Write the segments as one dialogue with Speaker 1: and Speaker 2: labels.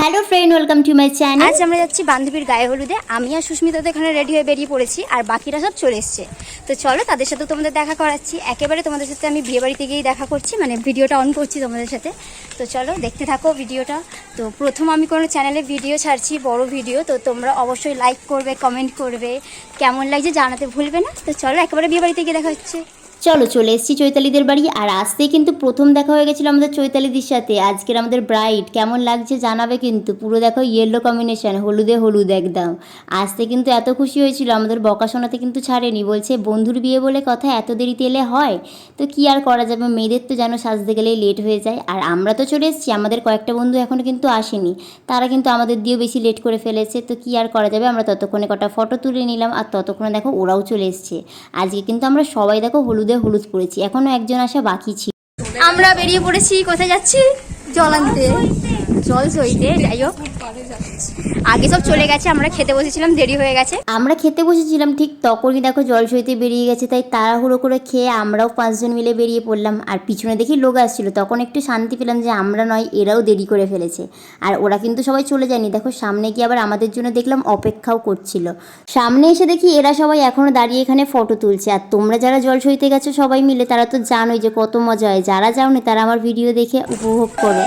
Speaker 1: Hello friend, welcome to my channel.
Speaker 2: আজ আমরা যাচ্ছি বান্ধবীর গায়ে হলুদে। আমি আর সুস্মিতা তো এখানে রেডি হয়ে বেরিয়ে পড়েছি, আর বাকিরা সব চলে এসছে। তো চলো তাদের সাথে তোমাদের দেখা করাচ্ছি। একেবারে তোমাদের সাথে আমি বিয়ে বাড়িতে গিয়েই দেখা করছি, মানে ভিডিওটা অন করছি তোমাদের সাথে। তো চলো দেখতে থাকো ভিডিওটা। তো প্রথম আমি কোনো চ্যানেলে ভিডিও ছাড়ছি, বড় ভিডিও, তো তোমরা অবশ্যই লাইক করবে, কমেন্ট করবে, কেমন লাগছে জানাতে ভুলবে না। তো চলো একেবারে বিয়ে বাড়িতে গিয়ে দেখা হচ্ছে।
Speaker 1: চলো চলে এসেছি চৈতালিদের বাড়ি। আর আসতেই কিন্তু প্রথম দেখা হয়ে গেছিলো আমাদের চৈতালিদির সাথে। আজকের আমাদের ব্রাইড কেমন লাগছে জানাবে কিন্তু। পুরো দেখো ইয়েলো কম্বিনেশন, হলুদে হলুদ একদম। আসতে কিন্তু এত খুশি হয়েছিল, আমাদের বকা শোনাতে কিন্তু ছাড়েনি। বলছে বন্ধুর বিয়ে বলে কথা, এত দেরিতে এলে হয়? তো কি আর করা যাবে, মেয়েদের তো যেন সাজতে গেলেই লেট হয়ে যায়। আর আমরা তো চলে এসেছি, আমাদের কয়েকটা বন্ধু এখনও কিন্তু আসেনি, তারা কিন্তু আমাদের দিয়েও বেশি লেট করে ফেলেছে। তো কি আর করা যাবে, আমরা ততক্ষণে কটা ফটো তুলে নিলাম, আর ততক্ষণে দেখো ওরাও চলে এসছে। আজকে কিন্তু আমরা সবাই দেখো হলুদে হলুদ পড়েছি, এখনো একজন আসা বাকি ছিল।
Speaker 2: আমরা বেরিয়ে পড়েছি। কোথায় যাচ্ছি? জল আনতে, জল সইতে। যাই হোক, আগে সব চলে গেছে, আমরা খেতে বসেছিলাম, দেরি হয়ে গেছে।
Speaker 1: আমরা খেতে বসেছিলাম ঠিক তখনই দেখো জল সইতে বেরিয়ে গেছে। তাই তাড়াহুড়ো করে খেয়ে আমরাও 5 জন মিলে বেরিয়ে পড়লাম। আর পিছনে দেখি লোক আসছিল, তখন একটু শান্তি পেলাম যে আমরা নয়, এরাও দেরি করে ফেলেছে। আর ওরা কিন্তু সবাই চলে যায়নি, দেখো সামনে গিয়ে আবার আমাদের জন্য দেখলাম অপেক্ষাও করছিল। সামনে এসে দেখি এরা সবাই এখনও দাঁড়িয়ে এখানে ফটো তুলছে। আর তোমরা যারা জল সইতে গেছো সবাই মিলে, তারা তো জানোই যে কত মজা হয়। যারা যাওনি তারা আমার ভিডিও দেখে উপভোগ করো।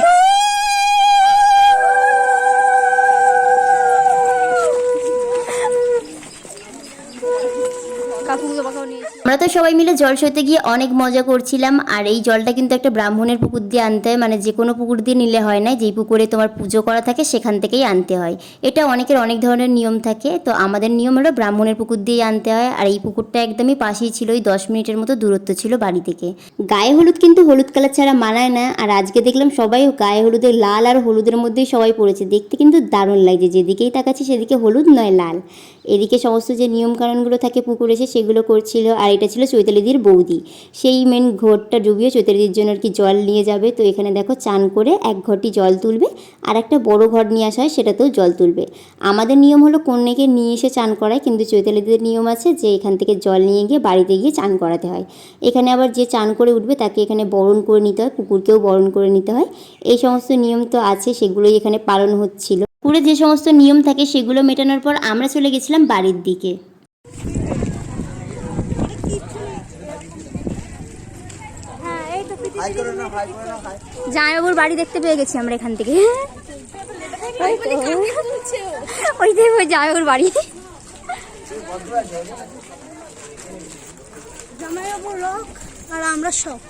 Speaker 1: আমরা তো সবাই মিলে জল সইতে গিয়ে অনেক মজা করছিলাম। আর এই জলটা কিন্তু একটা ব্রাহ্মণের পুকুর দিয়ে আনতে হয়, মানে যে কোনো পুকুর দিয়ে নিলে হয় না, যেই পুকুরে তোমার পুজো করা থাকে সেখান থেকেই আনতে হয়। এটা অনেকের অনেক ধরনের নিয়ম থাকে, তো আমাদের নিয়ম হলো ব্রাহ্মণের পুকুর দিয়েই আনতে হয়। আর এই পুকুরটা একদমই পাশেই ছিল, ওই 10 মিনিটের মতো দূরত্ব ছিল বাড়ি থেকে। গায়ে হলুদ কিন্তু হলুদ কালার ছাড়া মানায় না। আর আজকে দেখলাম সবাই গায়ে হলুদের লাল আর হলুদের মধ্যেই সবাই পড়েছে, দেখতে কিন্তু দারুণ লাগছে। যেদিকেই তাকাচ্ছি সেদিকে হলুদ নয় লাল। এদিকে সমস্ত যে নিয়মকানুনগুলো থাকে পুকুরে এসে সেগুলো করছিল। আর এটা ছিল চৈতালিদির বৌদি, সেই মেন ঘরটা ডুবিয়ে চৈতালিদির জন্য আর কি জল নিয়ে যাবে। তো এখানে দেখো চান করে এক ঘরটি জল তুলবে, আর একটা বড় ঘর নিয়ে আসা হয়, সেটাতেও জল তুলবে। আমাদের নিয়ম হলো কন্যাকে নিয়ে এসে চান করায়, কিন্তু চৈতালিদির নিয়ম আছে যে এখান থেকে জল নিয়ে গিয়ে বাড়িতে গিয়ে চান করাতে হয়। এখানে আবার যে চান করে উঠবে তাকে এখানে বরণ করে নিতে হয়, কুকুরকেও বরণ করে নিতে হয়। এই সমস্ত নিয়ম তো আছে, সেগুলোই এখানে পালন হচ্ছিল। পুরো যে সমস্ত নিয়ম থাকে সেগুলো মেটানোর পর আমরা চলে গেছিলাম বাড়ির দিকে।
Speaker 2: জামাইবাবুর বাড়ি দেখতে পেয়ে গেছি আমরা এখান থেকে। ওই দেখো জামাইবাবুর বাড়ি। জামাইবাবুর রক আর আমরা শখ।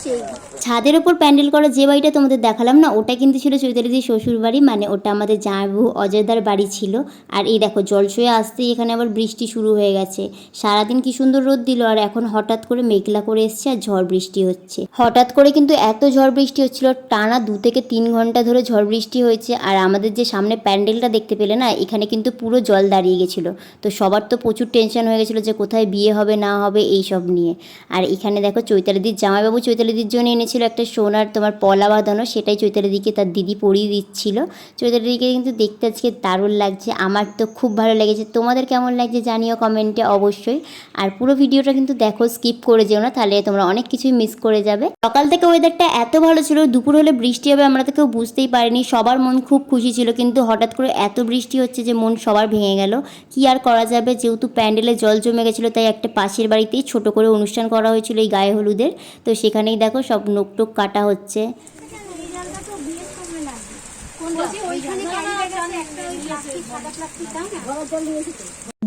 Speaker 2: সেই
Speaker 1: ছাদের ওপর প্যান্ডেল করা যে বাড়িটা তোমাদের দেখালাম না, ওটা কিন্তু ছিল চৈতালিদির শ্বশুর বাড়ি, মানে ওটা আমাদের জামাইবাবু অজয়দার বাড়ি ছিল। আর এই দেখো জলসয়ে আসতেই এখানে আবার বৃষ্টি শুরু হয়ে গেছে। সারাদিন কি সুন্দর রোদ দিল, আর এখন হঠাৎ করে মেঘলা করে এসছে আর ঝড় বৃষ্টি হচ্ছে। হঠাৎ করে কিন্তু এত ঝড় বৃষ্টি হচ্ছিল, টানা 2 থেকে 3 ঘন্টা ধরে ঝড় বৃষ্টি হয়েছে। আর আমাদের যে সামনে প্যান্ডেলটা দেখতে পেলে না, এখানে কিন্তু পুরো জল দাঁড়িয়ে গেছিলো। তো সবার তো প্রচুর টেনশন হয়ে গেছিলো যে কোথায় বিয়ে হবে না হবে এই সব নিয়ে। আর এখানে দেখো চৈতালিদির জামাইবাবু চৈতালিদির জন্য এনেছিল একটা সোনার তোমার পলা বাঁধানো, সেটাই চৈতালিদিকে তার দিদি পরিয়ে দিচ্ছিল। চৈতালিদিকে কিন্তু দেখতে আজকে দারুণ লাগছে, আমার তো খুব ভালো লেগেছে। তোমাদের কেমন লাগছে জানিও কমেন্টে অবশ্যই। আর পুরো ভিডিওটা কিন্তু দেখো, স্কিপ করে যেও না, তাহলে তোমরা অনেক কিছুই মিস করে যাবে। সকাল থেকে ওয়েদারটা এত ভালো ছিল, দুপুর হলে বৃষ্টি হবে আমরা তো কেউ বুঝতেই পারিনি। সবার মন খুব খুশি ছিল, কিন্তু হঠাৎ করে এত বৃষ্টি হচ্ছে যে মন সবার ভেঙে গেল। কি আর করা যাবে, যেহেতু প্যান্ডেলে জল জমে গেছিলো, তাই একটা পাশের বাড়িতেই ছোট করে অনুষ্ঠান করা হয়েছিল এই গায়ে হলুদের। তো সেখানেই দেখো সব নোক টোক কাটা হচ্ছে।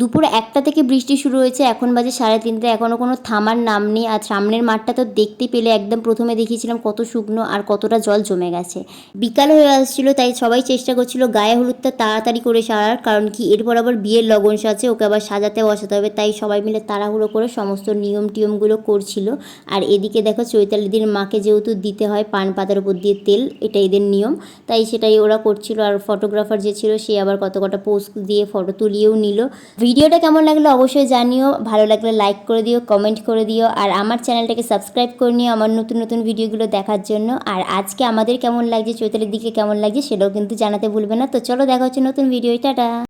Speaker 1: দুপুর 1টা থেকে বৃষ্টি শুরু হয়েছে, এখন বাজে 3:30। এখনও কোনো থামার নাম নেই। আর সামনের মাঠটা তো দেখতে পেলে, একদম প্রথমে দেখিয়েছিলাম কত শুকনো আর কতটা জল জমে গেছে। বিকাল হয়ে আসছিল, তাই সবাই চেষ্টা করছিল গায়ে হলুদটা তাড়াতাড়ি করে সারার, কারণ কি এরপর আবার বিয়ের লগন সাজে, ওকে আবার সাজাতে বসাতে হবে। তাই সবাই মিলে তাড়াহুড়ো করে সমস্ত নিয়ম টিয়মগুলো করছিল। আর এদিকে দেখো চৈতালিদির মাকে যেহেতু দিতে হয় পান পাতার উপর দিয়ে তেল, এটা এদের নিয়ম, তাই সেটাই ওরা করছিল। আর ফটোগ্রাফার যে ছিল সে আবার কটা পোজ দিয়ে ফটো তুলিয়েও নিল। ভিডিওটা কেমন লাগলো অবশ্যই জানিও, ভালো লাগলে লাইক করে দিও, কমেন্ট করে দিও। আর আমার চ্যানেলটাকে সাবস্ক্রাইব করে নিও আমার নতুন নতুন ভিডিওগুলো দেখার জন্য। আর আজকে আমাদের কেমন লাগছে, চৈতালির দিকে কেমন লাগছে সেটাও কিন্তু জানাতে ভুলবে না। তো চলো দেখা হচ্ছে নতুন ভিডিও, টাটা।